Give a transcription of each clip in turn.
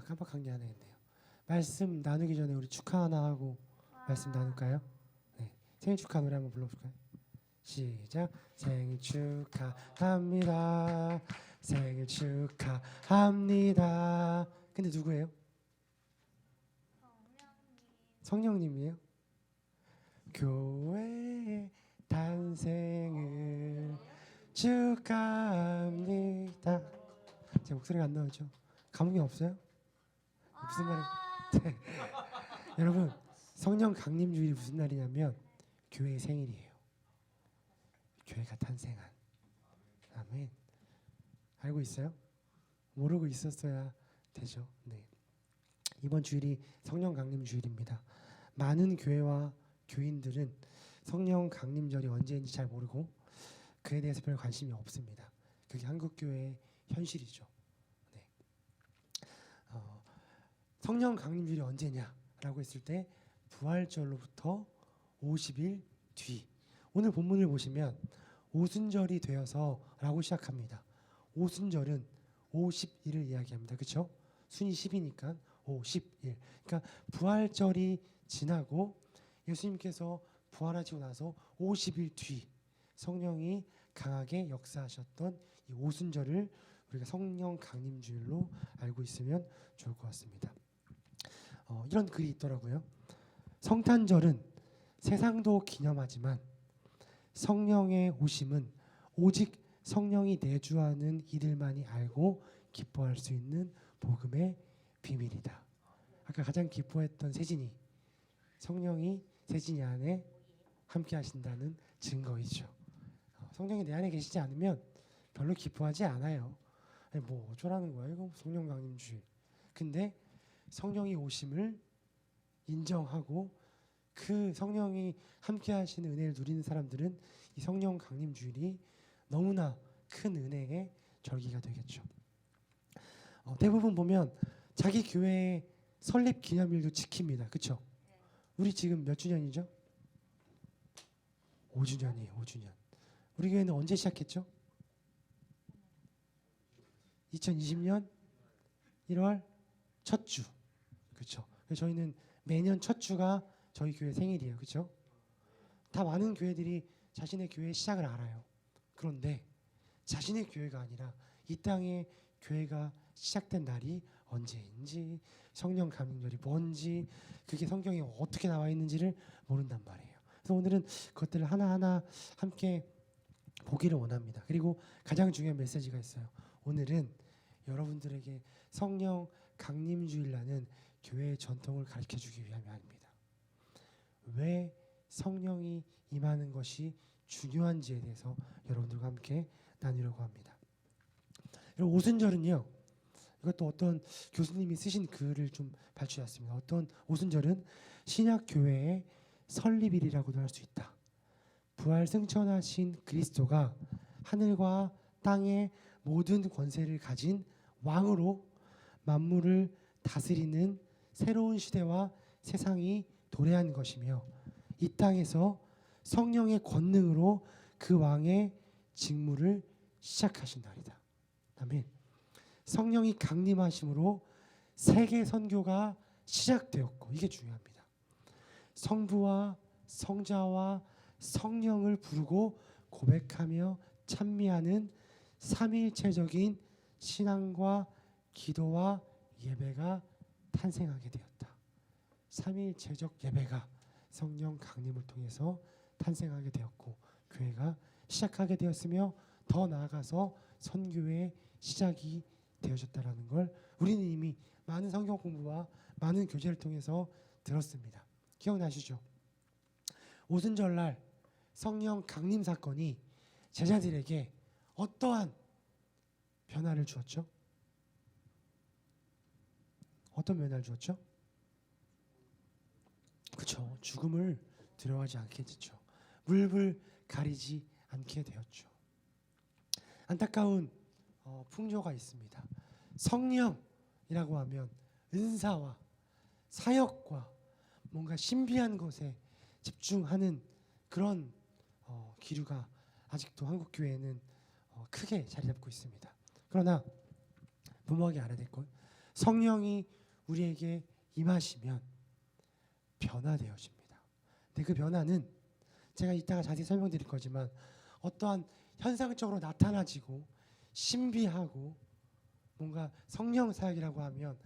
깜빡한 게 하나 있네요. 말씀 나누기 전에 우리 축하 하나 하고 말씀 나눌까요? 네, 생일 축하 노래 한번 불러볼까요? 시작. 생일 축하합니다. 생일 축하합니다. 근데 누구예요? 성령님이에요? 교회의 탄생을 축하합니다. 제 목소리가 안 나오죠? 감흥이 없어요? 무슨 말이? 네. 여러분, 성령 강림 주일이 무슨 날이냐면 교회의 생일이에요. 교회가 탄생한. 아멘. 알고 있어요? 모르고 있었어야 되죠. 네. 이번 주일이 성령 강림 주일입니다. 많은 교회와 교인들은 성령 강림절이 언제인지 잘 모르고 그에 대해서 별 관심이 없습니다. 그게 한국 교회의 현실이죠. 네. 성령 강림주일이 언제냐라고 했을 때 부활절로부터 50일 뒤. 오늘 본문을 보시면 오순절이 되어서라고 시작합니다. 오순절은 50일을 이야기합니다. 그렇죠? 순이 10이니까 50일. 그러니까 부활절이 지나고 예수님께서 부활하시고 나서 50일 뒤 성령이 강하게 역사하셨던 이 오순절을 우리가 성령 강림주일로 알고 있으면 좋을 것 같습니다. 이런 글이 있더라고요. 성탄절은 세상도 기념하지만 성령의 오심은 오직 성령이 내주하는 이들만이 알고 기뻐할 수 있는 복음의 비밀이다. 아까 가장 기뻐했던 세진이, 성령이 세진이 안에 함께 하신다는 증거이죠. 성령이 내 안에 계시지 않으면 별로 기뻐하지 않아요. 아니, 뭐 어쩌라는 거야 이거 성령 강림주일. 근데 성령이 오심을 인정하고 그 성령이 함께 하시는 은혜를 누리는 사람들은 이 성령 강림주일이 너무나 큰 은혜의 절기가 되겠죠. 대부분 보면 자기 교회의 설립 기념일도 지킵니다. 그렇죠? 우리 지금 몇 주년이죠? 5주년이에요. 5주년. 우리 교회는 언제 시작했죠? 2020년 1월 첫 주. 그렇죠? 저희는 매년 첫 주가 저희 교회 생일이에요. 그렇죠? 다 많은 교회들이 자신의 교회의 시작을 알아요. 그런데 자신의 교회가 아니라 이 땅에 교회가 시작된 날이 언제인지, 성령 강림절이 뭔지, 그게 성경에 어떻게 나와 있는지를 모른단 말이에요. 그래서 오늘은 그것들을 하나하나 함께 보기를 원합니다. 그리고 가장 중요한 메시지가 있어요. 오늘은 여러분들에게 성령 강림주일라는 교회의 전통을 가르쳐주기 위함입니다. 왜 성령이 임하는 것이 중요한지에 대해서 여러분들과 함께 나누려고 합니다. 여러분, 오순절은요, 이것도 어떤 교수님이 쓰신 글을 좀 발췌했습니다. 어떤 오순절은 신약 교회의 설립일이라고도 할 수 있다. 부활 승천하신 그리스도가 하늘과 땅의 모든 권세를 가진 왕으로 만물을 다스리는 새로운 시대와 세상이 도래한 것이며, 이 땅에서 성령의 권능으로 그 왕의 직무를 시작하신 날이다. 아멘. 성령이 강림하심으로 세계 선교가 시작되었고, 이게 중요합니다. 성부와 성자와 성령을 부르고 고백하며 찬미하는 삼위일체적인 신앙과 기도와 예배가 탄생하게 되었다. 삼위일체적 예배가 성령 강림을 통해서 탄생하게 되었고, 교회가 시작하게 되었으며, 더 나아가서 선교의 시작이 되어졌다라는 걸 우리는 이미 많은 성경 공부와 많은 교제를 통해서 들었습니다. 기억나시죠? 오순절날 성령 강림 사건이 제자들에게 어떠한 변화를 주었죠? 어떤 변화를 주었죠? 그렇죠. 죽음을 두려워하지 않게 됐죠. 물불 가리지 않게 되었죠. 안타까운 풍조가 있습니다. 성령이라고 하면 은사와 사역과 뭔가 신비한 것에 집중하는 그런 기류가 아직도 한국 교회에는 크게 자리 잡고 있습니다. 그러나 무모하게 알아야 될 것, 성령이 우리에게 임하시면 변화되어집니다. 근데 그 변화는 제가 이따가 자세히 설명드릴 거지만 어떠한 현상적으로 나타나지고 신비하고 뭔가 성령 사역이라고 하면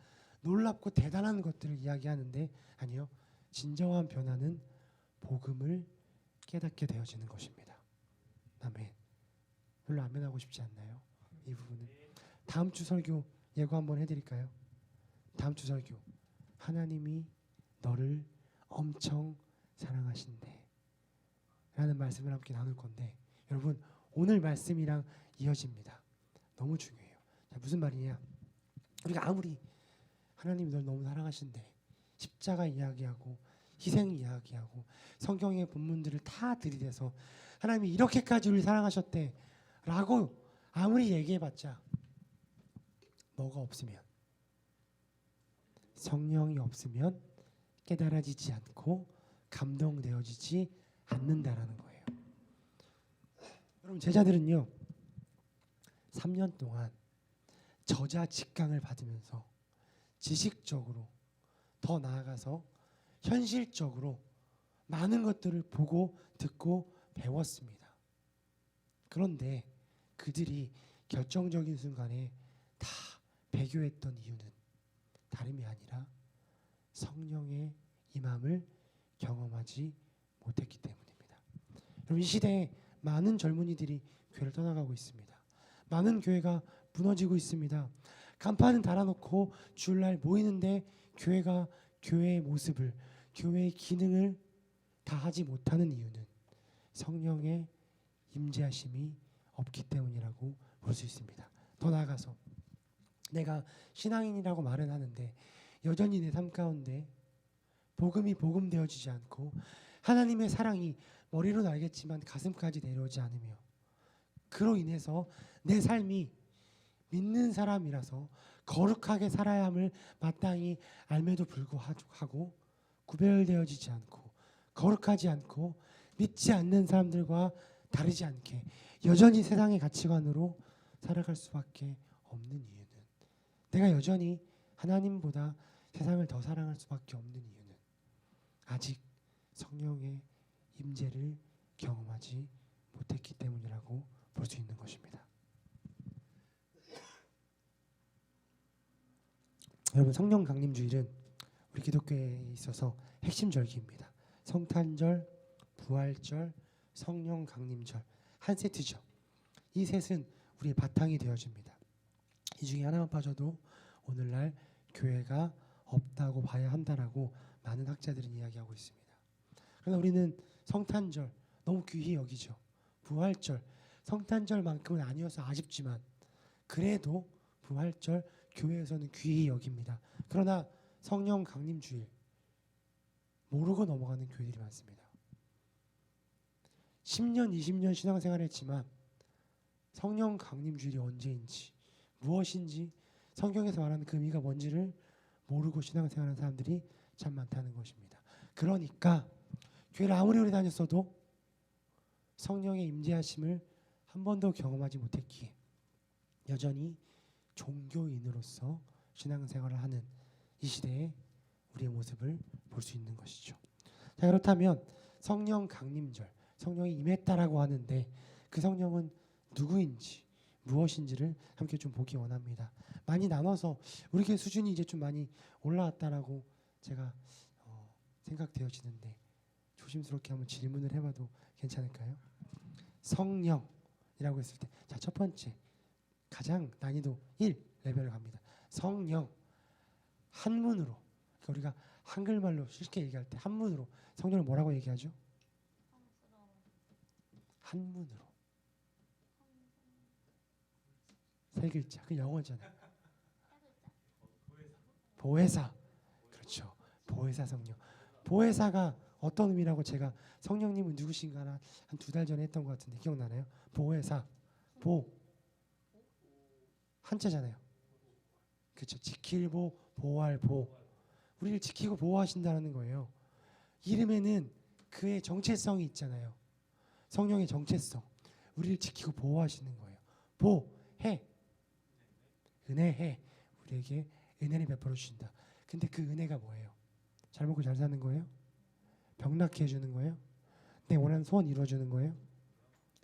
놀랍고 대단한 것들을 이야기하는데 아니요. 진정한 변화는 복음을 깨닫게 되어지는 것입니다. 아멘. 별로 아멘하고 싶지 않나요? 이 부분은. 다음 주 설교 예고 한번 해드릴까요? 다음 주 설교. 하나님이 너를 엄청 사랑하신대 라는 말씀을 함께 나눌 건데 여러분 오늘 말씀이랑 이어집니다. 너무 중요해요. 자, 무슨 말이냐? 우리가 아무리 하나님이 널 너무 사랑하신대 십자가 이야기하고 희생 이야기하고 성경의 본문들을 다 들이대서 하나님이 이렇게까지 우리를 사랑하셨대 라고 아무리 얘기해봤자 뭐가 없으면 성령이 없으면 깨달아지지 않고 감동되어지지 않는다라는 거예요. 여러분 제자들은요 3년 동안 저자 직강을 받으면서 지식적으로 더 나아가서 현실적으로 많은 것들을 보고 듣고 배웠습니다. 그런데 그들이 결정적인 순간에 다 배교했던 이유는 다름이 아니라 성령의 임함을 경험하지 못했기 때문입니다. 여러분 이 시대에 많은 젊은이들이 교회를 떠나가고 있습니다. 많은 교회가 무너지고 있습니다. 간판은 달아놓고 주일날 모이는데 교회가 교회의 모습을 교회의 기능을 다하지 못하는 이유는 성령의 임재하심이 없기 때문이라고 볼 수 있습니다. 더 나아가서 내가 신앙인이라고 말은 하는데 여전히 내 삶 가운데 복음이 복음되어지지 않고 하나님의 사랑이 머리로는 알겠지만 가슴까지 내려오지 않으며 그로 인해서 내 삶이 믿는 사람이라서 거룩하게 살아야 함을 마땅히 알매도 불구하고 구별되어지지 않고 거룩하지 않고 믿지 않는 사람들과 다르지 않게 여전히 세상의 가치관으로 살아갈 수밖에 없는 이유는 내가 여전히 하나님보다 세상을 더 사랑할 수밖에 없는 이유는 아직 성령의 임재를 경험하지 못했기 때문이라고 볼 수 있는 것입니다. 여러분 성령 강림 주일은 우리 기독교에 있어서 핵심 절기입니다. 성탄절, 부활절, 성령 강림절 한 세트죠. 이 셋은 우리의 바탕이 되어집니다. 이 중에 하나만 빠져도 오늘날 교회가 없다고 봐야 한다라고 많은 학자들은 이야기하고 있습니다. 그러나 우리는 성탄절 너무 귀히 여기죠. 부활절 성탄절만큼은 아니어서 아쉽지만 그래도 부활절 교회에서는 귀히 여깁니다. 그러나 성령 강림 주일 모르고 넘어가는 교회들이 많습니다. 10년, 20년 신앙생활을 했지만 성령 강림 주일이 언제인지 무엇인지 성경에서 말하는 그 의미가 뭔지를 모르고 신앙생활하는 사람들이 참 많다는 것입니다. 그러니까 교회를 아무리 오래 다녔어도 성령의 임재하심을 한 번도 경험하지 못했기에 여전히 종교인으로서 신앙생활을 하는 이 시대에 우리의 모습을 볼 수 있는 것이죠. 자, 그렇다면 성령 강림절, 성령이 임했다라고 하는데 그 성령은 누구인지 무엇인지를 함께 좀 보기 원합니다. 많이 나눠서 우리 교회 수준이 이제 좀 많이 올라왔다라고 제가 생각되어지는데 조심스럽게 한번 질문을 해봐도 괜찮을까요? 성령이라고 했을 때 자, 첫 번째 가장 난이도 1 레벨을 갑니다. 성령 한문으로 그러니까 우리가 한글말로 쉽게 얘기할 때 한문으로 성령을 뭐라고 얘기하죠? 한문으로 세 글자 그 영어잖아요. 보혜사 그렇죠. 보혜사 성령 보혜사가 어떤 의미라고 제가 성령님은 누구신가 한 2달 전에 했던 것 같은데 기억나나요? 보혜사 보 한자잖아요. 그렇죠. 지킬 보 보호할 보 우리를 지키고 보호하신다는 거예요. 이름에는 그의 정체성이 있잖아요. 성령의 정체성 우리를 지키고 보호하시는 거예요. 보혜 은혜해 우리에게 은혜를 베풀어 주신다. 근데 그 은혜가 뭐예요? 잘 먹고 잘 사는 거예요? 병 낫게 해주는 거예요? 내 원하는 소원 이루어주는 거예요?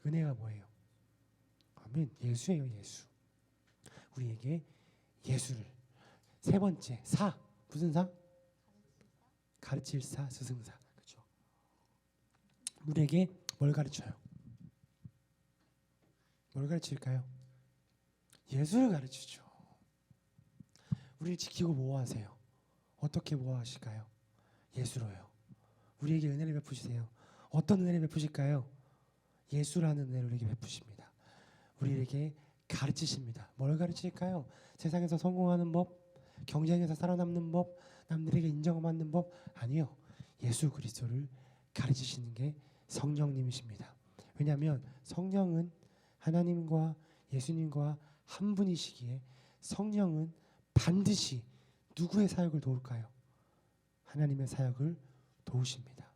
은혜가 뭐예요? 아멘. 예수예요. 예수. 우리에게 예수를. 세 번째 사. 무슨 사? 가르칠 사, 스승사. 그렇죠. 우리에게 뭘 가르쳐요? 뭘 가르칠까요? 예수를 가르치죠. 우리를 지키고 보호하세요. 어떻게 보호하실까요? 예수로요. 우리에게 은혜를 베푸시세요. 어떤 은혜를 베푸실까요? 예수라는 은혜를 우리에게 베푸십니다. 우리에게 가르치십니다. 뭘 가르칠까요? 세상에서 성공하는 법, 경쟁에서 살아남는 법, 남들에게 인정받는 법 아니요. 예수 그리스도를 가르치시는 게 성령님이십니다. 왜냐하면 성령은 하나님과 예수님과 한 분이시기에 성령은 반드시 누구의 사역을 도울까요? 하나님의 사역을 도우십니다.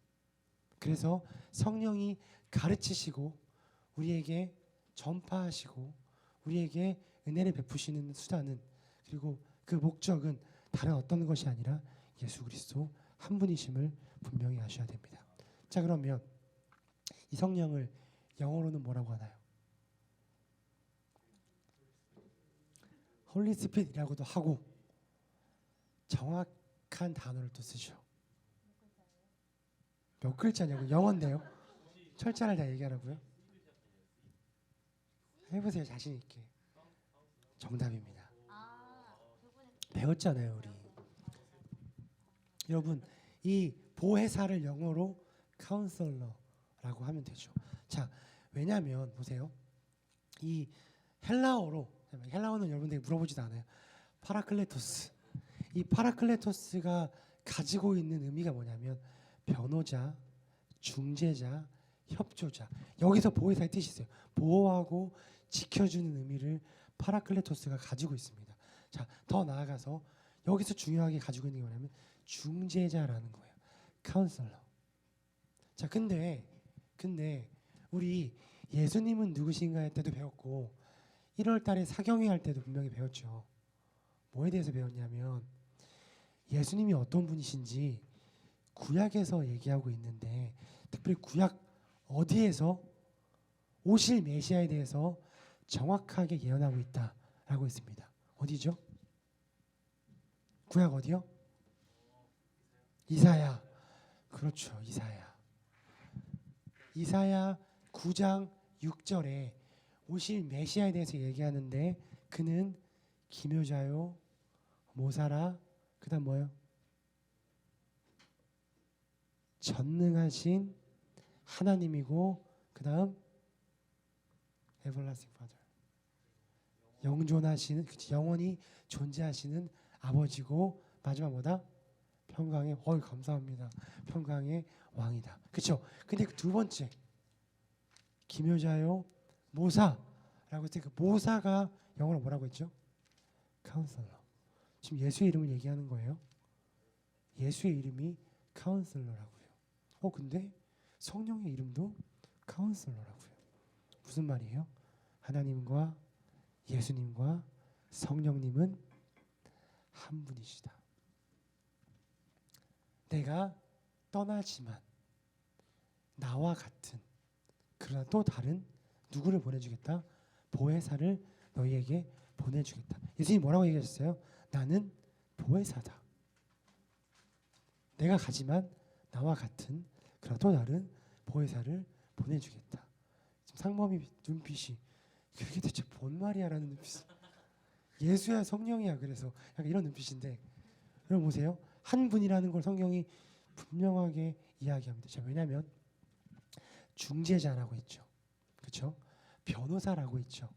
그래서 성령이 가르치시고 우리에게 전파하시고 우리에게 은혜를 베푸시는 수단은 그리고 그 목적은 다른 어떤 것이 아니라 예수 그리스도 한 분이심을 분명히 아셔야 됩니다. 자, 그러면 이 성령을 영어로는 뭐라고 하나요? 홀리 스피릿이라고도 하고 정확한 단어를 또 쓰죠. 몇 글자냐고? 영어인데요. 철자를 다 얘기하라고요? 해보세요. 자신 있게. 정답입니다. 배웠잖아요, 우리. 여러분, 이 보혜사를 영어로 카운슬러라고 하면 되죠. 자, 왜냐하면 보세요. 이 헬라어는 여러분들이 물어보지도 않아요. 파라클레토스. 이 파라클레토스가 가지고 있는 의미가 뭐냐면 변호자, 중재자, 협조자. 여기서 보혜사의 뜻이 있어요. 보호하고 지켜주는 의미를 파라클레토스가 가지고 있습니다. 자, 더 나아가서 여기서 중요하게 가지고 있는 게 뭐냐면 중재자라는 거예요. 카운슬러. 자, 근데 우리 예수님은 누구신가 할 때도 배웠고 1월 달에 사경회 할 때도 분명히 배웠죠. 뭐에 대해서 배웠냐면 예수님이 어떤 분이신지 구약에서 얘기하고 있는데 특별히 구약 어디에서 오실 메시아에 대해서 정확하게 예언하고 있다라고 했습니다. 어디죠? 구약 어디요? 이사야. 그렇죠. 이사야 9장 6절에 오실 메시아에 대해서 얘기하는데 그는 기묘자요 모사라 그다음 뭐요? 전능하신 하나님이고 그다음 everlasting Father 영존하시는 영원히 존재하시는 아버지고 마지막 뭐다? 평강의 감사합니다. 평강의 왕이다. 그렇죠? 근데 그 두 번째 기묘자요 모사라고 했을 때 그 모사가 영어로 뭐라고 했죠? 카운슬러. 지금 예수의 이름을 얘기하는 거예요. 예수의 이름이 카운슬러라고요. 근데 성령의 이름도 카운슬러라고요. 무슨 말이에요? 하나님과 예수님과 성령님은 한 분이시다. 내가 떠나지만 나와 같은 그러나 또 다른 누구를 보내주겠다? 보혜사를 너희에게 보내주겠다. 예수님이 뭐라고 얘기하셨어요? 나는 보혜사다. 내가 가지만 나와 같은 그러나 또 다른 보혜사를 보내주겠다. 지금 상범이 눈빛이 그게 대체 뭔 말이야라는 눈빛. 예수야 성령이야. 그래서 약간 이런 눈빛인데 여러분 보세요. 한 분이라는 걸 성경이 분명하게 이야기합니다. 자, 왜냐하면 중재자라고 했죠. 그렇죠? 변호사라고 했죠.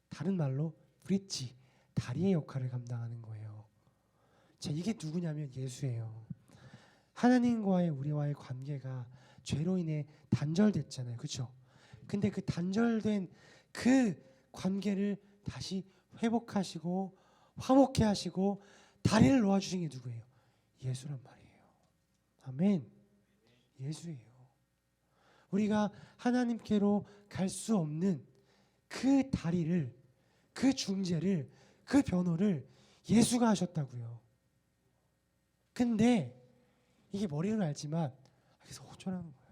다른 말로 브릿지, 다리의 역할을 감당하는 거예요. 자, 이게 누구냐면 예수예요. 하나님과의 우리와의 관계가 죄로 인해 단절됐잖아요. 그렇죠? 근데 그 단절된 그 관계를 다시 회복하시고 화목케 하시고 다리를 놓아주신 게 누구예요? 예수란 말이에요. 아멘. 예수예요. 우리가 하나님께로 갈 수 없는 그 다리를, 그 중재를, 그 변호를 예수가 하셨다고요. 근데 이게 머리로는 알지만 계속 호전하는 거예요.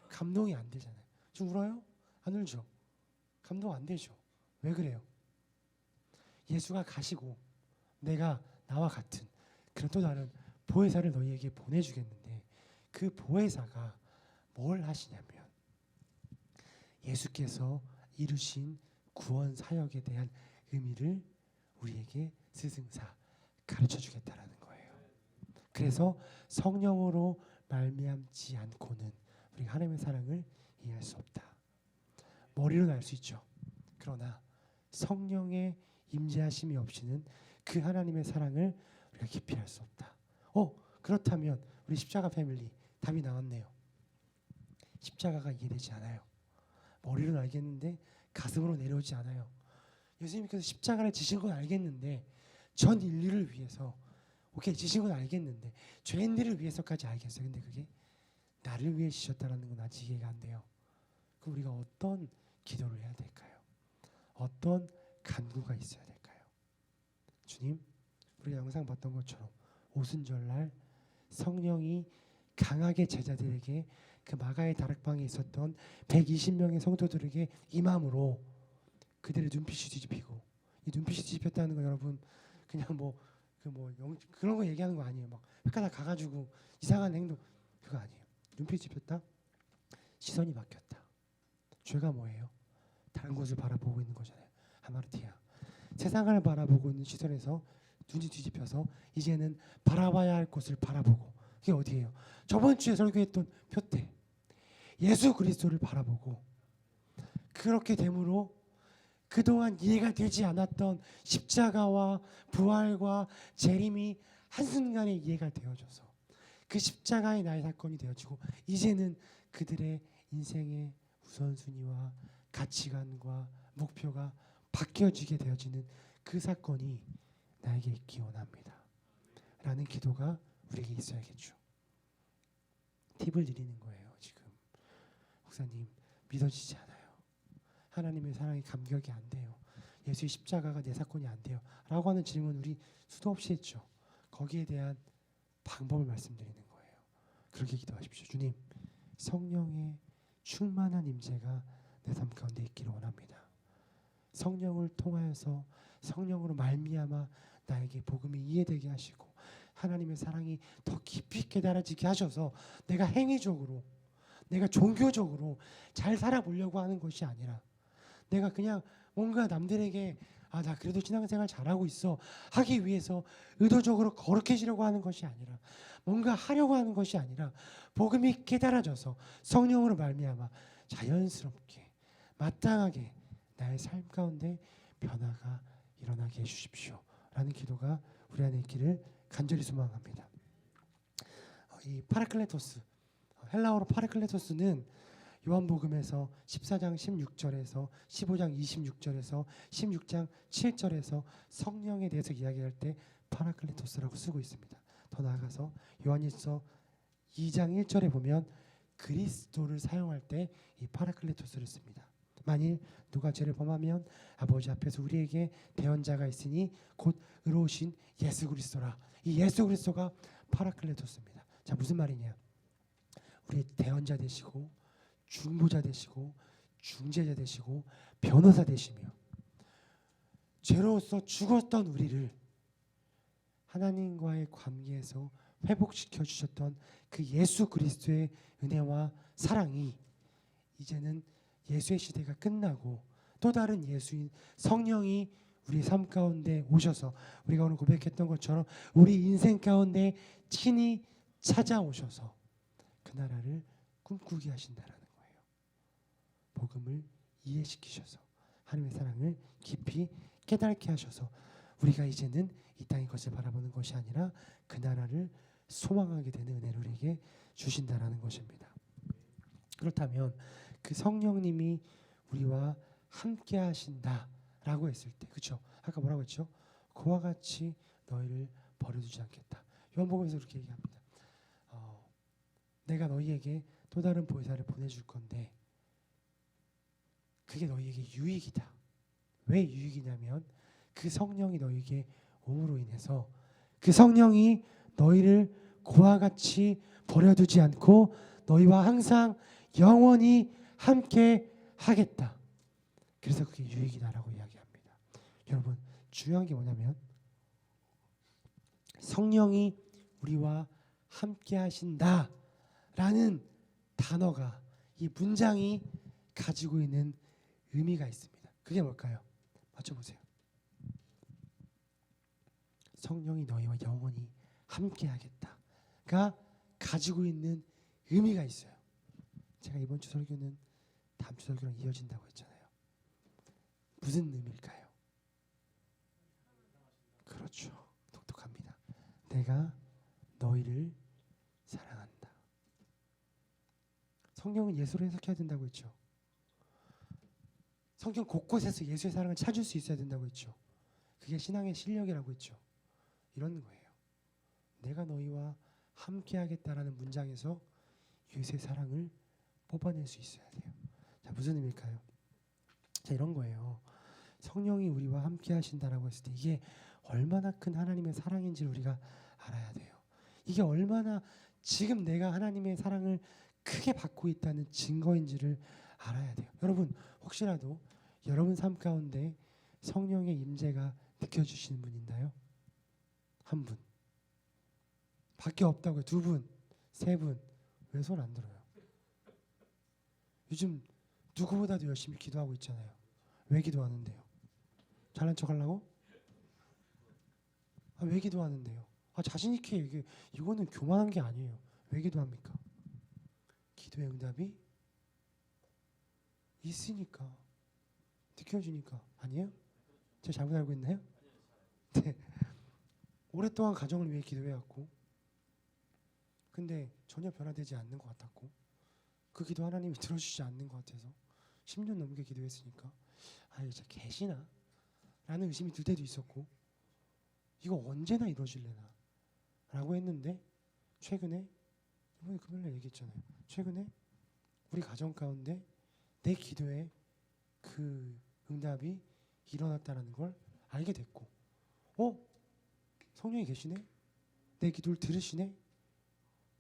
감동이 안 되잖아요. 지금 울어요? 안 울죠? 감동 안 되죠. 왜 그래요? 예수가 가시고 내가 나와 같은 그런 또 다른 보혜사를 너희에게 보내주겠는데 그 보혜사가 뭘 하시냐면 예수께서 이루신 구원 사역에 대한 의미를 우리에게 스승사 가르쳐 주겠다라는 거예요. 그래서 성령으로 말미암지 않고는 우리가 하나님의 사랑을 이해할 수 없다. 머리로는 알 수 있죠. 그러나 성령의 임재하심이 없이는 그 하나님의 사랑을 우리가 깊이 알 수 없다. 그렇다면 우리 십자가 패밀리 답이 나왔네요. 십자가가 이해되지 않아요. 머리로는 알겠는데 가슴으로 내려오지 않아요. 예수님께서 십자가를 지신 건 알겠는데 전 인류를 위해서 오케이 지신 건 알겠는데 죄인들을 위해서까지 알겠어요. 근데 그게 나를 위해 지셨다는 건 아직 이해가 안 돼요. 그럼 우리가 어떤 기도를 해야 될까요? 어떤 간구가 있어야 될까요? 주님, 우리가 영상 봤던 것처럼 오순절날 성령이 강하게 제자들에게 그 마가의 다락방에 있었던 120명의 성도들에게 임함으로 그들의 눈빛이 뒤집히고, 이 눈빛이 뒤집혔다는 건 여러분 그냥 그런 거 얘기하는 거 아니에요. 막 헷갈려 가가지고 이상한 행동 그거 아니에요. 눈빛이 뒤집혔다. 시선이 바뀌었다. 죄가 뭐예요? 다른 곳을 바라보고 있는 거잖아요. 하마르티아. 세상을 바라보고 있는 시선에서 눈이 뒤집혀서 이제는 바라봐야 할 곳을 바라보고, 그게 어디예요? 저번 주에 설교했던 표대 예수 그리스도를 바라보고, 그렇게 됨으로 그동안 이해가 되지 않았던 십자가와 부활과 재림이 한순간에 이해가 되어져서 그 십자가의 나의 사건이 되어지고, 이제는 그들의 인생의 우선순위와 가치관과 목표가 바뀌어지게 되어지는 그 사건이 나에게 있기 원합니다 라는 기도가 우리에게 있어야겠죠. 팁을 드리는 거예요. 지금 목사님 믿어지지 않아요. 하나님의 사랑이 감격이 안 돼요. 예수의 십자가가 내 사건이 안 돼요 라고 하는 질문 우리 수도 없이 했죠. 거기에 대한 방법을 말씀드리는 거예요. 그렇게 기도하십시오. 주님, 성령의 충만한 임재가 내 삶 가운데 있기를 원합니다. 성령을 통하여서 성령으로 말미암아 나에게 복음이 이해되게 하시고 하나님의 사랑이 더 깊이 깨달아지게 하셔서 내가 행위적으로, 내가 종교적으로 잘 살아보려고 하는 것이 아니라, 내가 그냥 뭔가 남들에게 나 그래도 신앙생활 잘하고 있어 하기 위해서 의도적으로 거룩해지려고 하는 것이 아니라, 뭔가 하려고 하는 것이 아니라 복음이 깨달아져서 성령으로 말미암아 자연스럽게 마땅하게 나의 삶 가운데 변화가 일어나게 해주십시오 라는 기도가 우리 안에 있기를 간절히 소망합니다. 이 파라클레토스, 헬라어로 파라클레토스는 요한복음에서 14장 16절에서 15장 26절에서 16장 7절에서 성령에 대해서 이야기할 때 파라클레토스라고 쓰고 있습니다. 더 나아가서 요한일서 2장 1절에 보면 그리스도를 사용할 때 이 파라클레토스를 씁니다. 만일 누가 죄를 범하면 아버지 앞에서 우리에게 대언자가 있으니 곧 의로우신 예수 그리스도라. 이 예수 그리스도가 파라클레토스입니다. 자, 무슨 말이냐? 우리 대언자 되시고 중보자 되시고 중재자 되시고 변호사 되시며 죄로서 죽었던 우리를 하나님과의 관계에서 회복시켜 주셨던 그 예수 그리스도의 은혜와 사랑이 이제는 예수의 시대가 끝나고 또 다른 예수인 성령이 우리 삶 가운데 오셔서 우리가 오늘 고백했던 것처럼 우리 인생 가운데 친히 찾아오셔서 그 나라를 꿈꾸게 하신다라는 거예요. 복음을 이해시키셔서 하나님의 사랑을 깊이 깨닫게 하셔서 우리가 이제는 이 땅의 것을 바라보는 것이 아니라 그 나라를 소망하게 되는 은혜를 우리에게 주신다라는 것입니다. 그렇다면 그 성령님이 우리와 함께 하신다라고 했을 때, 그렇죠? 아까 뭐라고 했죠? 그와 같이 너희를 버려두지 않겠다. 요한복음에서 그렇게 얘기합니다. 내가 너희에게 또 다른 보혜사를 보내줄 건데 그게 너희에게 유익이다. 왜 유익이냐면 그 성령이 너희에게 옴으로 인해서 그 성령이 너희를 고와 같이 버려두지 않고 너희와 항상 영원히 함께 하겠다. 그래서 그게 유익이다라고 이야기합니다. 여러분, 중요한 게 뭐냐면 성령이 우리와 함께 하신다라는 단어가, 이 문장이 가지고 있는 의미가 있습니다. 그게 뭘까요? 맞춰보세요. 성령이 너희와 영원히 함께 하겠다가 가지고 있는 의미가 있어요. 제가 이번 주 설교는 다음 주 설교랑 이어진다고 했잖아요. 무슨 의미일까요? 그렇죠. 독특합니다. 내가 너희를 사랑한다. 성경은 예수로 해석해야 된다고 했죠. 성경 곳곳에서 예수의 사랑을 찾을 수 있어야 된다고 했죠. 그게 신앙의 실력이라고 했죠. 이런 거예요. 내가 너희와 함께 하겠다라는 문장에서 예수의 사랑을 뽑아낼 수 있어야 돼요. 자, 무슨 의미일까요? 자, 이런 거예요. 성령이 우리와 함께 하신다라고 했을 때 이게 얼마나 큰 하나님의 사랑인지를 우리가 알아야 돼요. 이게 얼마나 지금 내가 하나님의 사랑을 크게 받고 있다는 증거인지를 알아야 돼요. 여러분, 혹시라도 여러분 삶 가운데 성령의 임재가 느껴지시는 분 있나요? 한 분 밖에 없다고요. 두 분, 세 분. 왜 손 안 들어요? 요즘 누구보다도 열심히 기도하고 있잖아요. 왜 기도하는데요? 잘난 척 하려고? 왜 기도하는데요? 자신 있게 얘기해. 이거는 교만한 게 아니에요. 왜 기도합니까? 기도의 응답이 있으니까, 느껴지니까. 아니에요? 제가 잘못 알고 있나요? 네. 오랫동안 가정을 위해 기도해왔고, 근데 전혀 변화되지 않는 것 같았고, 그 기도 하나님이 들어주지 않는 것 같아서 10년 넘게 기도했으니까 진짜 계시나? 라는 의심이 들 때도 있었고, 이거 언제나 이루어질래나? 라고 했는데 최근에, 이번에 금요일날 얘기했잖아요. 최근에 우리 가정 가운데 내 기도에 그 응답이 일어났다는 걸 알게 됐고, 성령이 계시네? 내 기도를 들으시네?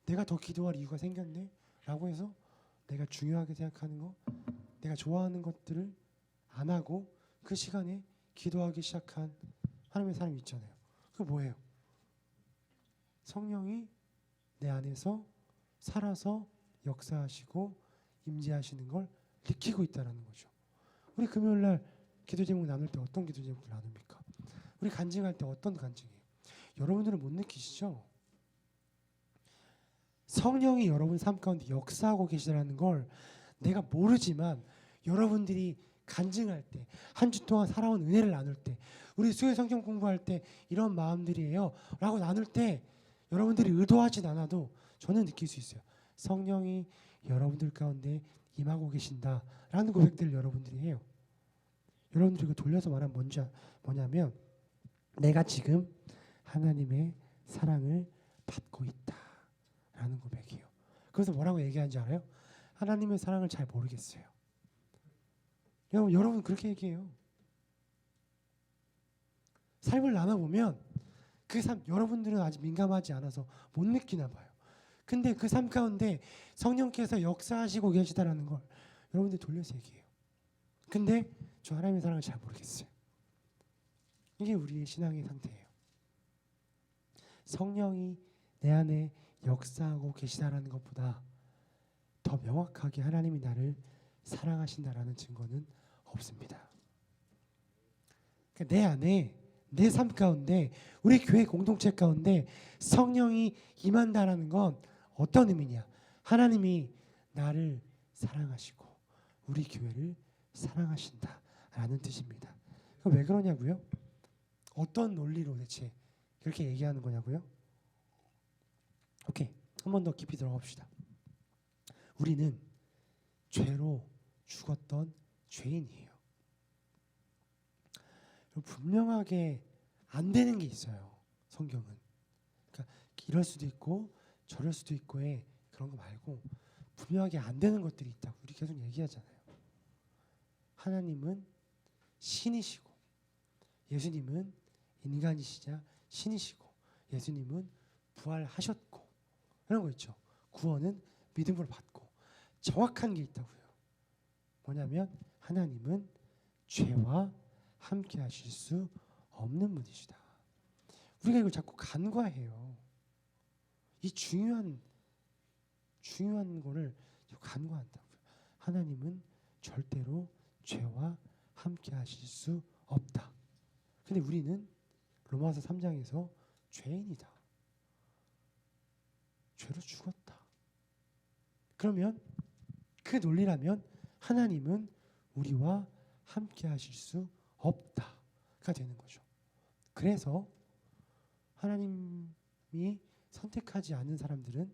내가 더 기도할 이유가 생겼네? 라고 해서 내가 중요하게 생각하는 거, 내가 좋아하는 것들을 안 하고 그 시간에 기도하기 시작한 하나님의 사람이 있잖아요. 그게 뭐예요? 성령이 내 안에서 살아서 역사하시고 임재하시는 걸 느끼고 있다는 거죠. 우리 금요일날 기도 제목 나눌 때 어떤 기도 제목들 나눕니까? 우리 간증할 때 어떤 간증이에요? 여러분들은 못 느끼시죠? 성령이 여러분 삶 가운데 역사하고 계시다는 걸 내가 모르지만 여러분들이 간증할 때, 한 주 동안 살아온 은혜를 나눌 때, 우리 수요 성경 공부할 때 이런 마음들이에요 라고 나눌 때 여러분들이 의도하진 않아도 저는 느낄 수 있어요. 성령이 여러분들 가운데 임하고 계신다라는 고백들을 여러분들이 해요. 여러분들이 이거 돌려서 말하면 뭐냐면 내가 지금 하나님의 사랑을 받고 있다라는 고백이에요. 그래서 뭐라고 얘기하는지 알아요? 하나님의 사랑을 잘 모르겠어요. 여러분 그렇게 얘기해요. 삶을 나눠보면 그 삶, 여러분들은 아직 민감하지 않아서 못 느끼나 봐요. 근데 그 삶 가운데 성령께서 역사하시고 계시다라는 걸 여러분들 돌려서 얘기해요. 근데 저 하나님의 사랑을 잘 모르겠어요. 이게 우리의 신앙의 상태예요. 성령이 내 안에 역사하고 계시다라는 것보다 더 명확하게 하나님이 나를 사랑하신다라는 증거는 없습니다. 그러니까 내 안에, 내 삶 가운데, 우리 교회 공동체 가운데 성령이 임한다라는 건 어떤 의미냐? 하나님이 나를 사랑하시고 우리 교회를 사랑하신다라는 뜻입니다. 그럼 왜 그러냐고요? 어떤 논리로 대체 그렇게 얘기하는 거냐고요? 오케이, 한 번 더 깊이 들어가 봅시다. 우리는 죄로 죽었던 죄인이에요. 분명하게 안 되는 게 있어요. 성경은. 그러니까 이럴 수도 있고 저럴 수도 있고의 그런 거 말고 분명하게 안 되는 것들이 있다고 우리 계속 얘기하잖아요. 하나님은 신이시고 예수님은 인간이시자 신이시고 예수님은 부활하셨고 이런 거 있죠. 구원은 믿음으로 받고 정확한 게 있다고요. 뭐냐면 하나님은 죄와 함께 하실 수 없는 분이시다. 우리가 이걸 자꾸 간과해요. 이 중요한 거를 간과한다고요. 하나님은 절대로 죄와 함께 하실 수 없다. 근데 우리는 로마서 3장에서 죄인이다. 죄로 죽었다. 그러면 그 논리라면 하나님은 우리와 함께 하실 수 없다가 되는 거죠. 그래서 하나님이 선택하지 않은 사람들은,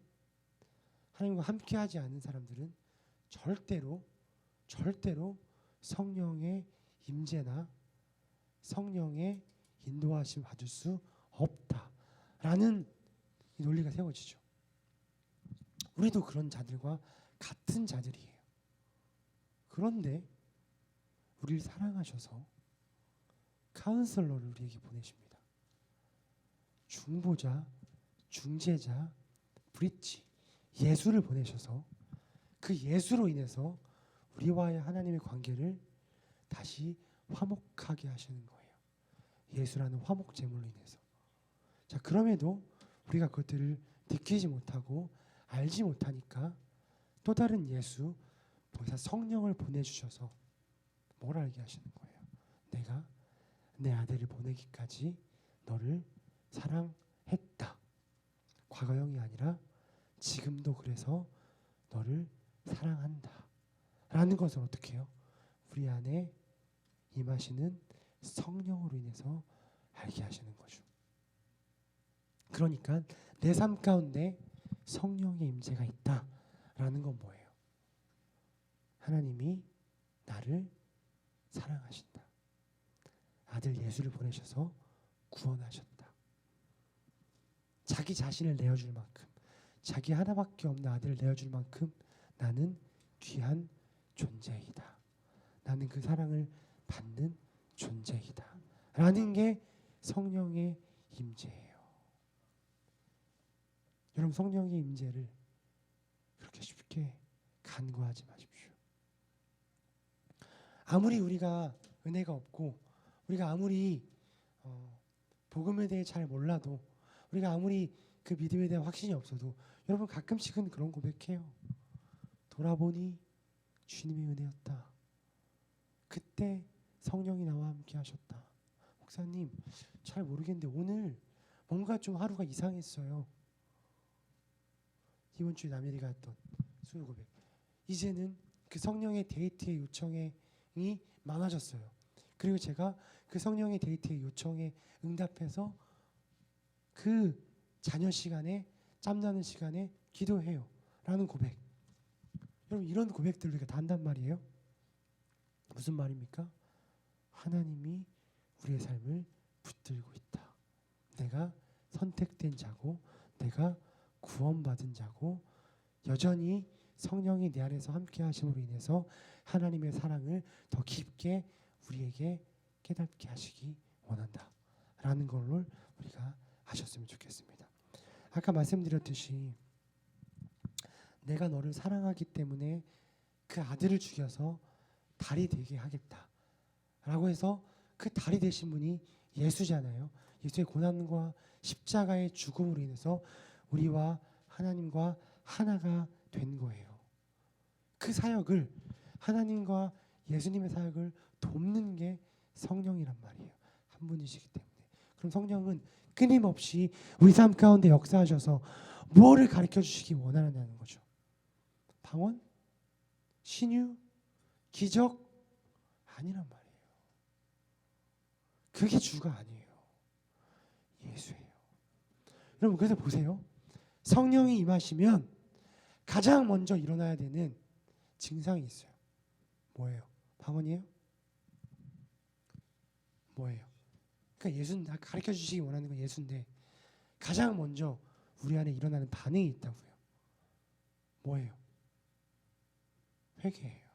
하나님과 함께하지 않은 사람들은 절대로 성령의 임재나 성령의 인도하심 받을 수 없다라는 이 논리가 세워지죠. 우리도 그런 자들과 같은 자들이에요. 그런데 우리를 사랑하셔서 카운슬러를 우리에게 보내십니다. 중보자, 중재자, 브릿지, 예수를 보내셔서 그 예수로 인해서 우리와의 하나님의 관계를 다시 화목하게 하시는 거예요. 예수라는 화목 제물로 인해서. 자, 그럼에도 우리가 그것들을 느끼지 못하고 알지 못하니까 또 다른 예수, 보혜사 성령을 보내주셔서 뭘 알게 하시는 거예요. 내가 내 아들을 보내기까지 너를 사랑했다. 과거형이 아니라 지금도 그래서 너를 사랑한다. 라는 것을 어떻게 해요? 우리 안에 임하시는 성령으로 인해서 알게 하시는 거죠. 그러니까 내 삶 가운데 성령의 임재가 있다라는 건 뭐예요? 하나님이 나를 사랑하신다. 아들 예수를 보내셔서 구원하셨다. 자기 자신을 내어줄 만큼, 자기 하나밖에 없는 아들을 내어줄 만큼 나는 귀한 존재이다. 나는 그 사랑을 받는 존재이다. 라는 게 성령의 임재예요. 여러분, 성령의 임재를 그렇게 쉽게 간과하지 마십시오. 아무리 우리가 은혜가 없고 우리가 아무리 복음에 대해 잘 몰라도 우리가 아무리 그 믿음에 대한 확신이 없어도 여러분 가끔씩은 그런 고백해요. 돌아보니 주님의 은혜였다. 그때 성령이 나와 함께 하셨다. 목사님, 잘 모르겠는데 오늘 뭔가 좀 하루가 이상했어요. 이번 주에 남일이가 했던 수요 고백. 이제는 그 성령의 데이트의 요청이 많아졌어요. 그리고 제가 그 성령의 데이트의 요청에 응답해서 그 자녀 시간에, 짬나는 시간에 기도해요. 라는 고백. 여러분, 이런 고백들 우리가 다 한단 말이에요. 무슨 말입니까? 하나님이 우리의 삶을 붙들고 있다. 내가 선택된 자고 내가 구원받은 자고 여전히 성령이 내 안에서 함께 하심으로 인해서 하나님의 사랑을 더 깊게 우리에게 깨닫게 하시기 원한다. 라는 걸로 우리가 하셨으면 좋겠습니다. 아까 말씀드렸듯이 내가 너를 사랑하기 때문에 그 아들을 죽여서 달이 되게 하겠다. 라고 해서 그 달이 되신 분이 예수잖아요. 예수의 고난과 십자가의 죽음으로 인해서 우리와 하나님과 하나가 된 거예요. 그 사역을, 하나님과 예수님의 사역을 돕는 게 성령이란 말이에요. 한 분이시기 때문에. 그럼 성령은 끊임없이 우리 삶 가운데 역사하셔서 무엇을 가르쳐 주시기 원하느냐는 거죠. 방언? 신유? 기적? 아니란 말이에요. 그게 주가 아니에요. 예수예요. 여러분, 그래서 보세요. 성령이 임하시면 가장 먼저 일어나야 되는 증상이 있어요. 뭐예요? 방언이에요? 뭐예요? 그러니까 예수는 가르쳐 주시기 원하는 건 예수인데 가장 먼저 우리 안에 일어나는 반응이 있다고요. 뭐예요? 회개예요.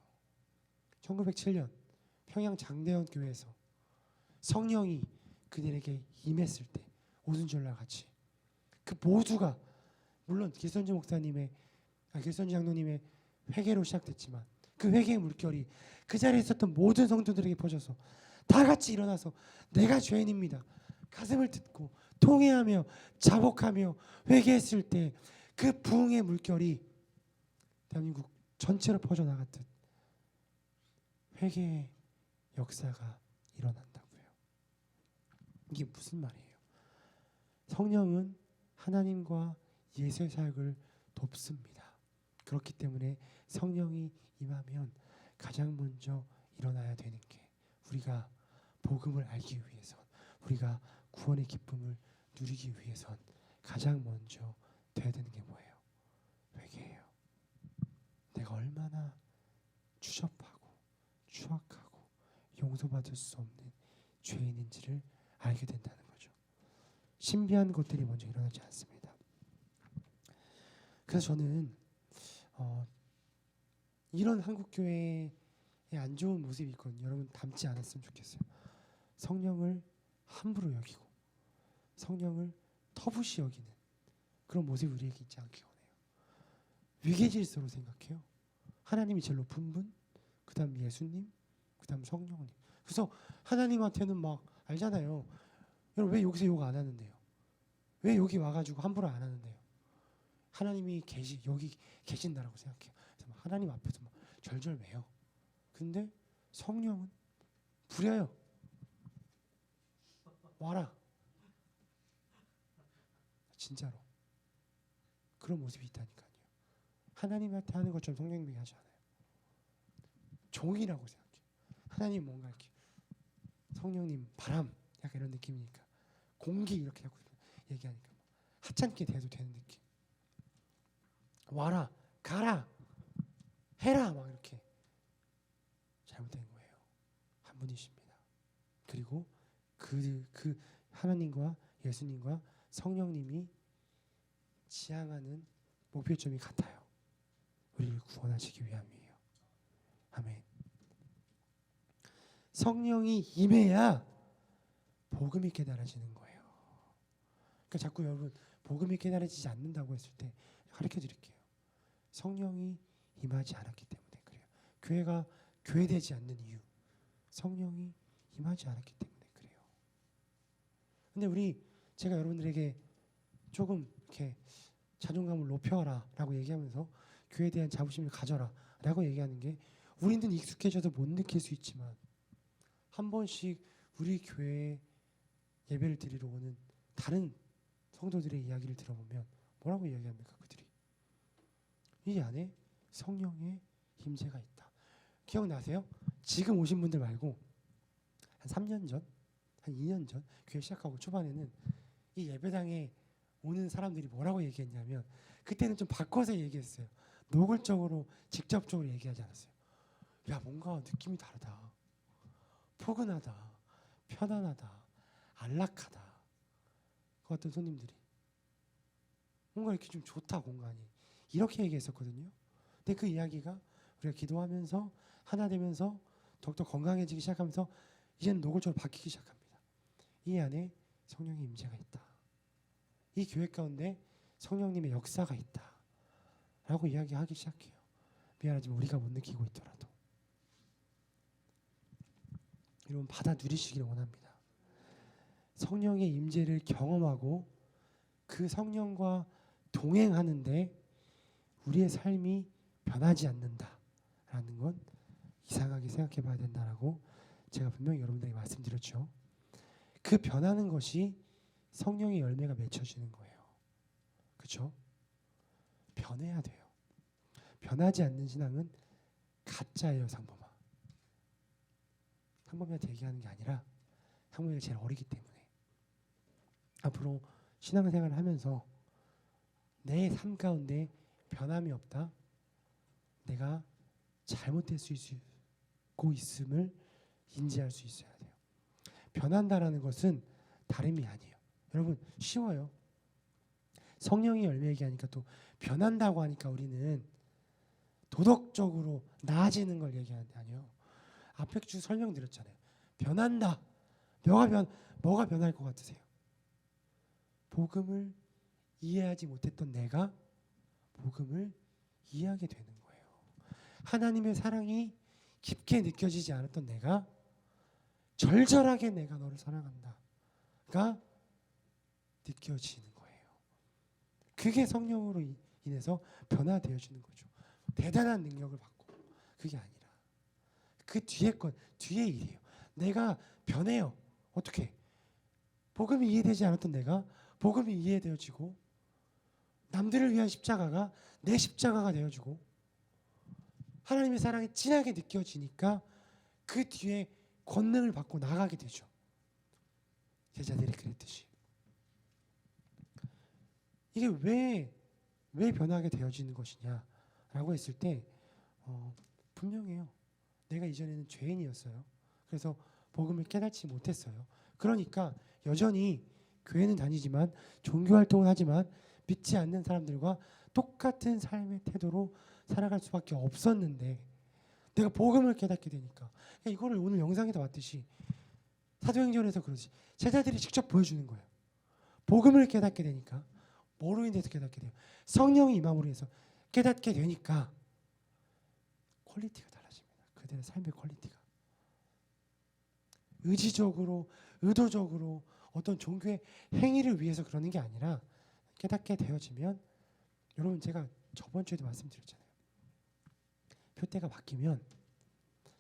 1907년 평양 장대원 교회에서 성령이 그들에게 임했을 때 오순절날 같이 그 모두가 물론 길선지 목사님의 길선지 장로님의 회개로 시작됐지만 그 회개의 물결이 그 자리에 있었던 모든 성도들에게 퍼져서 다 같이 일어나서 내가 죄인입니다. 가슴을 뜯고 통회하며 자복하며 회개했을 때 그 부흥의 물결이 대한민국 전체로 퍼져나갔듯 회개의 역사가 일어난다고요. 이게 무슨 말이에요? 성령은 하나님과 예수의 사역을 돕습니다. 그렇기 때문에 성령이 임하면 가장 먼저 일어나야 되는 게 우리가 복음을 알기 위해선, 우리가 구원의 기쁨을 누리기 위해선 가장 먼저 돼야 되는 게 뭐예요? 회개예요. 내가 얼마나 추접하고 추악하고 용서받을 수 없는 죄인인지를 알게 된다는 거죠. 신비한 것들이 먼저 일어나지 않습니다. 그래서 저는 이런 한국 교회의 안 좋은 모습이 있거든요. 여러분 닮지 않았으면 좋겠어요. 성령을 함부로 여기고 성령을 터부시 여기는 그런 모습이 우리에게 있지 않기 원해요. 위계질서로 생각해요. 하나님이 제일 높은 분, 그 다음 예수님, 그 다음 성령님. 그래서 하나님한테는 막 알잖아요. 여러분 왜 여기서 욕 안 하는데요? 왜 여기 와가지고 함부로 안 하는데요? 하나님이 여기 계신다라고 생각해요. 그래서 막 하나님 앞에서 막 절절매요. 근데 성령은 부려요. 와라. 진짜로. 그런 모습이 있다니까요. 하나님한테 하는 것처럼 성령님이 하지 않아요. 종이라고 생각해요. 하나님 뭔가 이렇게 성령님 바람 약간 이런 느낌이니까 공기 이렇게 하고 얘기하니까 하찮게 대도 되는 느낌. 와라, 가라, 해라 막 이렇게 잘못된 거예요. 한 분이십니다. 그리고 그 하나님과 예수님과 성령님이 지향하는 목표점이 같아요. 우리를 구원하시기 위함이에요. 아멘. 성령이 임해야 복음이 깨달아지는 거예요. 그러니까 자꾸 여러분 복음이 깨달아지지 않는다고 했을 때 가르쳐 드릴게요. 성령이 임하지 않았기 때문에 그래요. 교회가 교회되지 않는 이유, 성령이 임하지 않았기 때문에 그래요. 근데 제가 여러분들에게 조금 이렇게 자존감을 높여라라고 얘기하면서 교회에 대한 자부심을 가져라라고 얘기하는 게 우리는 익숙해져서 못 느낄 수 있지만 한 번씩 우리 교회에 예배를 드리러 오는 다른 성도들의 이야기를 들어보면 뭐라고 이야기합니까? 그들이 이 안에 성령의 임재가 있다. 기억나세요? 지금 오신 분들 말고 한 3년 전, 한 2년 전 교회 시작하고 초반에는 이 예배당에 오는 사람들이 뭐라고 얘기했냐면 그때는 좀 바꿔서 얘기했어요. 노골적으로 직접적으로 얘기하지 않았어요. 야 뭔가 느낌이 다르다. 포근하다. 편안하다. 안락하다. 그 어떤 손님들이 뭔가 이렇게 좀 좋다 공간이 이렇게 얘기했었거든요. 근데 그 이야기가 우리가 기도하면서 하나 되면서 더욱더 건강해지기 시작하면서 이제는 노골적으로 바뀌기 시작합니다. 이 안에 성령의 임재가 있다. 이 교회 가운데 성령님의 역사가 있다. 라고 이야기하기 시작해요. 미안하지만 우리가 못 느끼고 있더라도 여러분 받아 누리시기를 원합니다. 성령의 임재를 경험하고 그 성령과 동행하는데 우리의 삶이 변하지 않는다라는 건 이상하게 생각해 봐야 된다라고 제가 분명히 여러분들에게 말씀드렸죠. 그 변하는 것이 성령의 열매가 맺혀지는 거예요. 그렇죠? 변해야 돼요. 변하지 않는 신앙은 가짜예요. 상범아. 상범이한테 얘기하는 게 아니라 상범이가 제일 어리기 때문에 앞으로 신앙생활을 하면서 내 삶 가운데 변함이 없다. 내가 잘못될 수 있고 있음을 인지할 수 있어야 돼요. 변한다라는 것은 다름이 아니에요. 여러분 쉬워요. 성령의 열매 얘기하니까 또 변한다고 하니까 우리는 도덕적으로 나아지는 걸 얘기하는 게 아니에요. 앞에 쭉 설명드렸잖아요. 변한다. 뭐가 변할 것 같으세요? 복음을 이해하지 못했던 내가 복음을 이해하게 되는 거예요. 하나님의 사랑이 깊게 느껴지지 않았던 내가 절절하게 내가 너를 사랑한다가 느껴지는 거예요. 그게 성령으로 인해서 변화되어지는 거죠. 대단한 능력을 받고. 그게 아니라 그 뒤에 일이에요. 내가 변해요. 어떻게? 복음이 이해되지 않았던 내가 복음이 이해되어지고 남들을 위한 십자가가 내 십자가가 되어지고 하나님의 사랑이 진하게 느껴지니까 그 뒤에 권능을 받고 나가게 되죠. 제자들이 그랬듯이. 이게 왜 변하게 되어지는 것이냐라고 했을 때 분명해요. 내가 이전에는 죄인이었어요. 그래서 복음을 깨닫지 못했어요. 그러니까 여전히 교회는 다니지만 종교활동을 하지만 믿지 않는 사람들과 똑같은 삶의 태도로 살아갈 수밖에 없었는데 내가 복음을 깨닫게 되니까 이거를 오늘 영상에도 봤듯이 사도행전에서 그러지 제자들이 직접 보여주는 거예요. 복음을 깨닫게 되니까 뭐로 인해서 깨닫게 돼요? 성령이 임함으로 해서 깨닫게 되니까 퀄리티가 달라집니다. 그들의 삶의 퀄리티가. 의지적으로 의도적으로 어떤 종교의 행위를 위해서 그러는 게 아니라 깨닫게 되어지면 여러분 제가 저번 주에도 말씀드렸잖아요. 표대가 바뀌면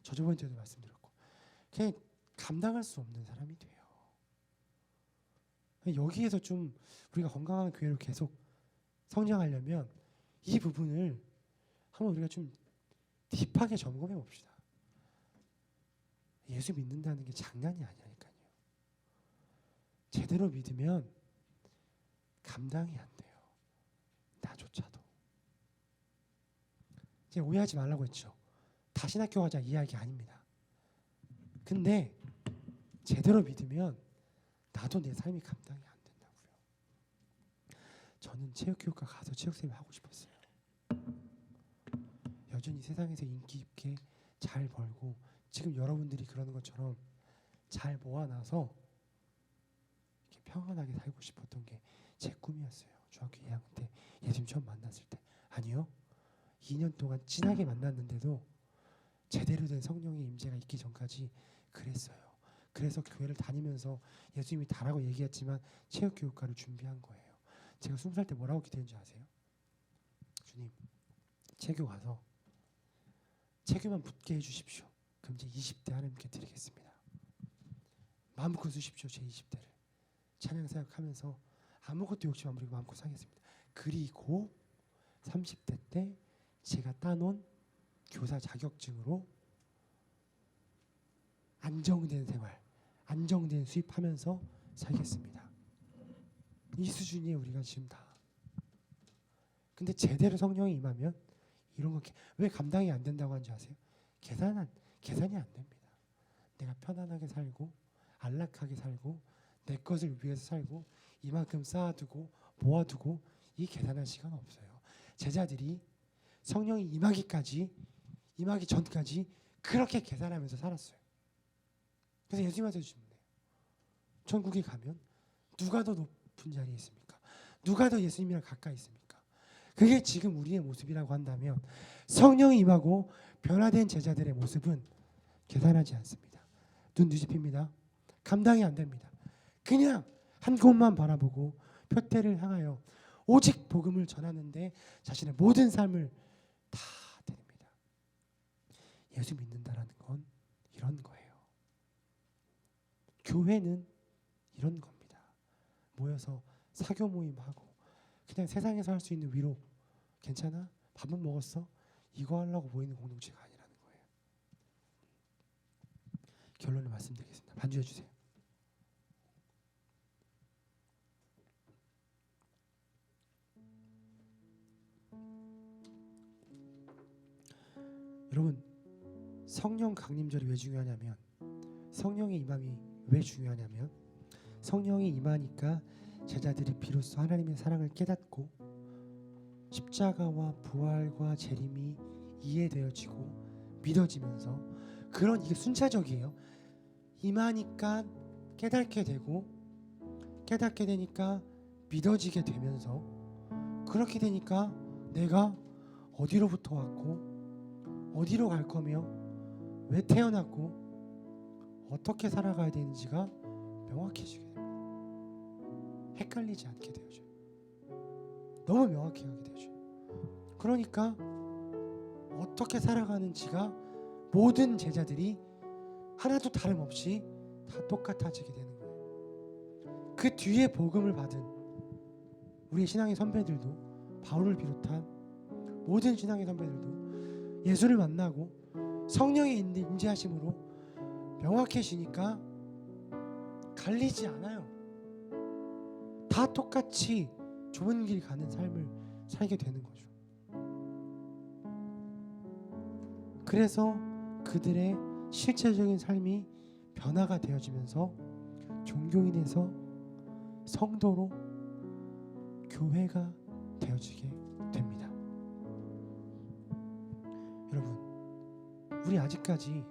저번 주에도 말씀드렸고 그냥 감당할 수 없는 사람이 돼요. 여기에서 좀 우리가 건강한 교회로 계속 성장하려면 이 부분을 한번 우리가 좀 딥하게 점검해 봅시다. 예수 믿는다는 게 장난이 아니니까요. 제대로 믿으면 감당이 안 돼요. 나조차도. 이제 오해하지 말라고 했죠. 다신 학교 가자 이 이야기 아닙니다. 근데 제대로 믿으면 나도 내 삶이 감당이 안 된다고요. 저는 체육교육과 가서 체육선생님 하고 싶었어요. 여전히 세상에서 인기 있게 잘 벌고 지금 여러분들이 그러는 것처럼 잘 모아놔서 이렇게 평안하게 살고 싶었던 게 제 꿈이었어요. 중학교 2학년 때 예수님 처음 만났을 때. 아니요. 2년 동안 진하게 만났는데도 제대로 된 성령의 임재가 있기 전까지 그랬어요. 그래서 교회를 다니면서 예수님이 다라고 얘기했지만 체육교육과를 준비한 거예요. 제가 20살 때 뭐라고 기도했는지 아세요? 주님, 체교 가서 체교만 붙게 해주십시오. 그럼 제 20대 하나님께 드리겠습니다. 마음껏 쓰십시오. 제 20대를. 찬양 사역하면서 아무것도 욕심 안 부리고 마음껏 살겠습니다. 그리고 30대 때 제가 따놓은 교사 자격증으로 안정된 생활, 안정된 수입하면서 살겠습니다. 이 수준이에요. 우리가 지금 다. 근데 제대로 성령이 임하면 이런 거 왜 감당이 안 된다고 하는지 아세요? 계산이 안 됩니다. 내가 편안하게 살고 안락하게 살고 내 것을 위해서 살고 이만큼 쌓아두고 모아두고 이 계산할 시간 없어요. 제자들이 성령이 임하기 전까지 그렇게 계산하면서 살았어요. 그래서 예수님한테 주문해요. 천국에 가면 누가 더 높은 자리에 있습니까? 누가 더 예수님이랑 가까이 있습니까? 그게 지금 우리의 모습이라고 한다면 성령이 임하고 변화된 제자들의 모습은 계산하지 않습니다. 눈 뒤집힙니다. 감당이 안 됩니다. 그냥 한 곳만 바라보고 표대를 향하여 오직 복음을 전하는데 자신의 모든 삶을 다 드립니다. 예수 믿는다라는 건 이런 거예요. 교회는 이런 겁니다. 모여서 사교 모임하고 그냥 세상에서 할 수 있는 위로 괜찮아? 밥은 먹었어? 이거 하려고 모이는 공동체가 아니라는 거예요. 결론을 말씀드리겠습니다. 반주해 주세요. 여러분 성령 강림절이 왜 중요하냐면 성령의 임함이 왜 중요하냐면 성령이 임하니까 제자들이 비로소 하나님의 사랑을 깨닫고 십자가와 부활과 재림이 이해되어지고 믿어지면서 그런 이게 순차적이에요. 임하니까 깨닫게 되고, 깨닫게 되니까 믿어지게 되면서, 그렇게 되니까 내가 어디로부터 왔고 어디로 갈 거며 왜 태어났고 어떻게 살아가야 되는지가 명확해지게 됩니다. 헷갈리지 않게 되어져요. 너무 명확히 하게 되어져요. 그러니까 어떻게 살아가는지가 모든 제자들이 하나도 다름없이 다 똑같아지게 되는 거예요. 그 뒤에 복음을 받은 우리 신앙의 선배들도, 바울을 비롯한 모든 신앙의 선배들도 예수를 만나고 성령의 임재하심으로 명확해지니까 갈리지 않아요. 다 똑같이 좁은 길 가는 삶을 살게 되는 거죠. 그래서 그들의 실제적인 삶이 변화가 되어지면서 종교인에서 성도로 교회가 되어지게 됩니다. 여러분, 우리 아직까지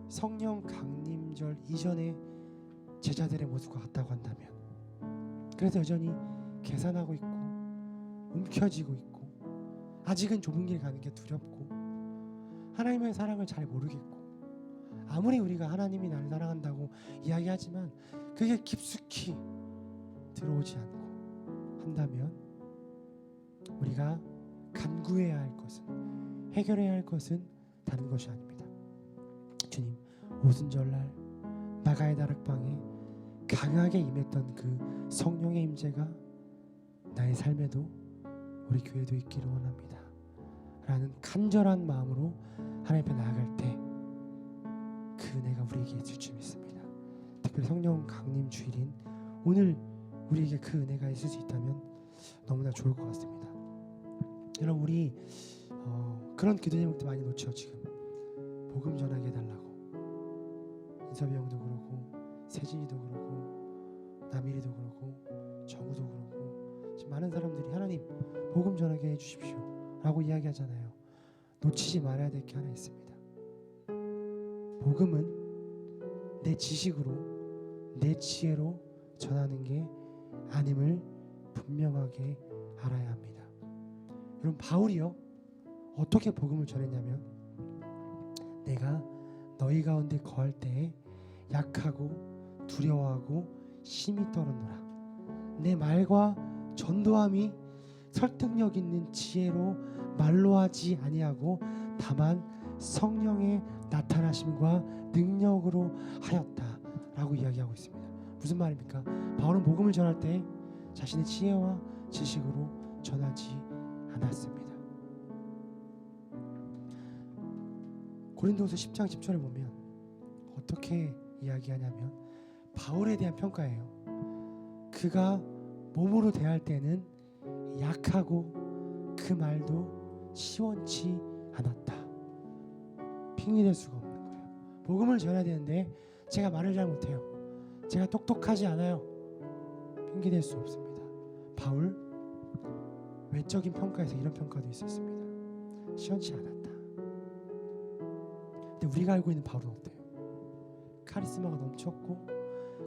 성령 강림절 이전의 제자들의 모습과 같다고 한다면, 그래서 여전히 계산하고 있고 움켜쥐고 있고 아직은 좁은 길 가는 게 두렵고 하나님의 사랑을 잘 모르겠고, 아무리 우리가 하나님이 나를 사랑한다고 이야기하지만 그게 깊숙이 들어오지 않고 한다면 우리가 간구해야 할 것은, 해결해야 할 것은 다른 것이 아닙니다. 주님, 오순절날 나가의 다락방에 강하게 임했던 그 성령의 임재가 나의 삶에도 우리 교회도 있기를 원합니다 라는 간절한 마음으로 하나님 앞에 나아갈 때 그 은혜가 우리에게 있을 줄 믿습니다. 특별히 성령 강림 주일인 오늘 우리에게 그 은혜가 있을 수 있다면 너무나 좋을 것 같습니다. 여러분, 우리 그런 기도 제목도 많이 놓죠. 지금 복음 전하게 해달라고, 인섭이 형도 그러고 세진이도 그러고 남일이도 그러고 정우도 그러고 지금 많은 사람들이 하나님 복음 전하게 해주십시오 라고 이야기하잖아요. 놓치지 말아야 될 게 하나 있습니다. 복음은 내 지식으로 내 지혜로 전하는 게 아님을 분명하게 알아야 합니다. 여러분, 바울이요 어떻게 복음을 전했냐면, 내가 너희 가운데 거할 때에 약하고 두려워하고 심히 떨었노라. 내 말과 전도함이 설득력 있는 지혜로 말로 하지 아니하고 다만 성령의 나타나심과 능력으로 하였다라고 이야기하고 있습니다. 무슨 말입니까? 바울은 복음을 전할 때 자신의 지혜와 지식으로 전하지 않았습니다. 고린도후서 10장 10절을 보면 어떻게 이야기하냐면 바울에 대한 평가예요. 그가 몸으로 대할 때는 약하고 그 말도 시원치 않았다. 핑계댈 수가 없는 거예요. 복음을 전해야 되는데 제가 말을 잘 못해요. 제가 똑똑하지 않아요. 핑계댈 수 없습니다. 바울 외적인 평가에서 이런 평가도 있었습니다. 시원치 않았다. 근데 우리가 알고 있는 바울은 어때요? 카리스마가 넘쳤고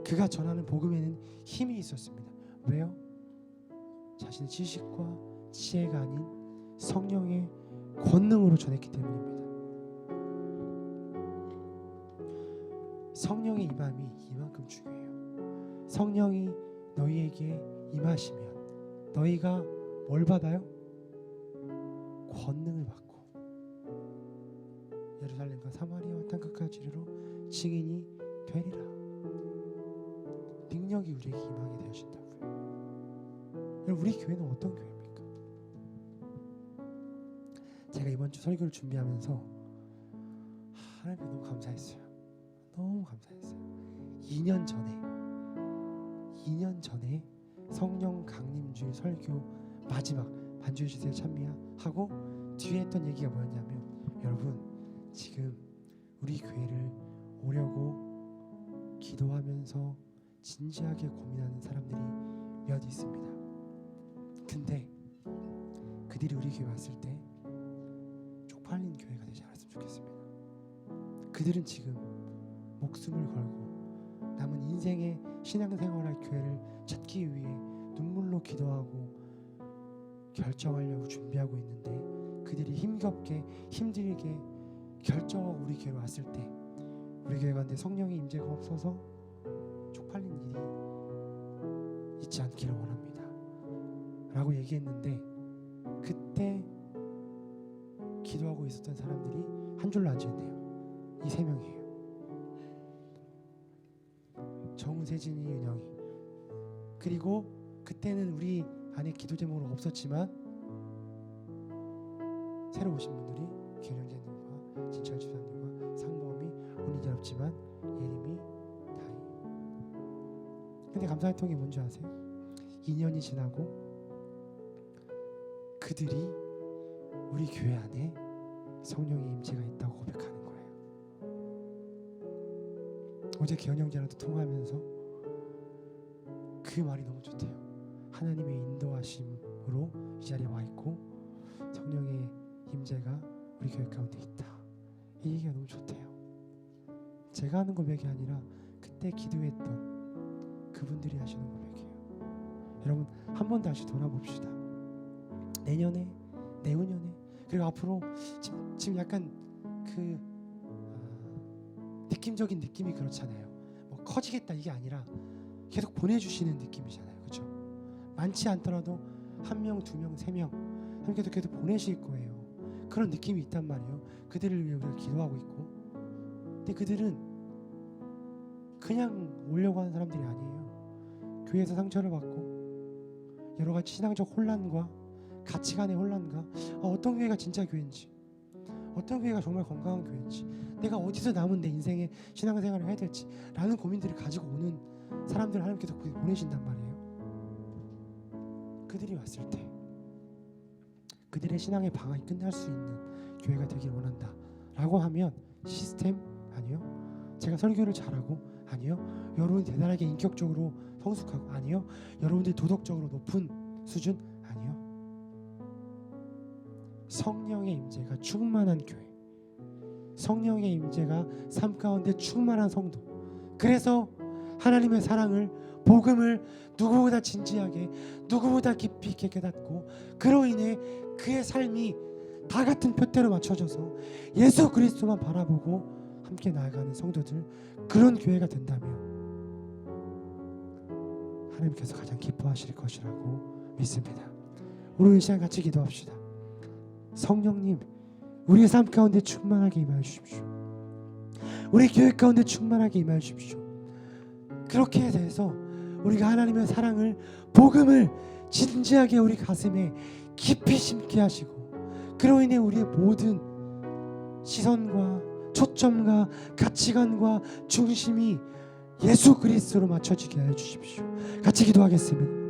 그가 전하는 복음에는 힘이 있었습니다. 왜요? 자신의 지식과 지혜가 아닌 성령의 권능으로 전했기 때문입니다. 성령의 임함이 이만큼 중요해요. 성령이 너희에게 임하시면 너희가 뭘 받아요? 권능을 받고 예루살렘과 사마리아와 땅끝까지 이르러 증인이 되리라. 능력이 우리에게 임하게 되어진다고요. 여러분, 우리 교회는 어떤 교회입니까? 제가 이번 주 설교를 준비하면서 하나님께 너무 감사했어요. 너무 감사했어요. 2년 전에 성령 강림주일 설교 마지막 반주해 주세요 찬미야 하고 뒤에 했던 얘기가 뭐였냐면, 여러분 지금 우리 교회를 오려고 기도하면서 진지하게 고민하는 사람들이 몇 있습니다. 근데 그들이 우리 교회 왔을 때 쪽팔린 교회가 되지 않았으면 좋겠습니다. 그들은 지금 목숨을 걸고 남은 인생의 신앙생활할 교회를 찾기 위해 눈물로 기도하고 결정하려고 준비하고 있는데, 그들이 힘겹게 힘들게 결정하고 우리 교회로 왔을 때 우리 교회 가운데 성령의 임재가 없어서 쪽팔린 일이 있지 않기를 원합니다 라고 얘기했는데, 그때 기도하고 있었던 사람들이 한 줄로 앉아있네요. 이 세 명이에요. 정우, 세진이, 은영이. 그리고 그때는 우리 안에 기도 제목으로 없었지만 새로 오신 분들이 김영재님과 진철 집사님과 상범이, 오늘 없지만 예림이, 다희. 근데 감사했던 게 뭔지 아세요? 2년이 지나고 그들이 우리 교회 안에 성령의 임재가 있다고 고백하는 거예요. 어제 기현 형제랑도 통화하면서 그 말이 너무 좋대요. 하나님의 인도하심으로 이 자리에 와 있고 성령의 임재가 우리 교회 가운데 있다. 이 얘기가 너무 좋대요. 제가 하는 고백이 아니라 그때 기도했던 그분들이 하시는 고백이에요. 여러분, 한 번 다시 돌아봅시다. 내년에, 내후년에, 그리고 앞으로 지금 약간 그 느낌적인 느낌이 그렇잖아요. 뭐 커지겠다 이게 아니라 계속 보내주시는 느낌이잖아요. 그렇죠? 많지 않더라도 1명, 2명, 3명 하나님께서 계속 보내실 거예요. 그런 느낌이 있단 말이에요. 그들을 위해 우리가 기도하고 있고, 근데 그들은 그냥 오려고 하는 사람들이 아니에요. 교회에서 상처를 받고 여러 가지 신앙적 혼란과 가치관의 혼란과 어떤 교회가 진짜 교회인지, 어떤 교회가 정말 건강한 교회인지, 내가 어디서 남은 내 인생의 신앙생활을 해야 될지 라는 고민들을 가지고 오는 사람들을 하나님께서 보내신단 말이에요. 그들이 왔을 때 그들의 신앙의 방황이 끝날 수 있는 교회가 되길 원한다 라고 하면, 시스템? 아니요. 제가 설교를 잘하고? 아니요. 여러분이 대단하게 인격적으로 성숙하고? 아니요. 여러분들이 도덕적으로 높은 수준? 아니요. 성령의 임재가 충만한 교회, 성령의 임재가 삶 가운데 충만한 성도. 그래서 하나님의 사랑을, 복음을 누구보다 진지하게, 누구보다 깊이 있게 깨닫고, 그로 인해 그의 삶이 다 같은 표대로 맞춰져서 예수 그리스도만 바라보고 함께 나아가는 성도들, 그런 교회가 된다면 하나님께서 가장 기뻐하실 것이라고 믿습니다. 오늘 이 시간 같이 기도합시다. 성령님, 우리의 삶 가운데 충만하게 임하여 주십시오. 우리 교회 가운데 충만하게 임하여 주십시오. 그렇게 돼서 우리가 하나님의 사랑을, 복음을 진지하게 우리 가슴에 깊이 심게 하시고, 그로 인해 우리의 모든 시선과 초점과 가치관과 중심이 예수 그리스도로 맞춰지게 하여 주십시오. 같이 기도하겠습니다.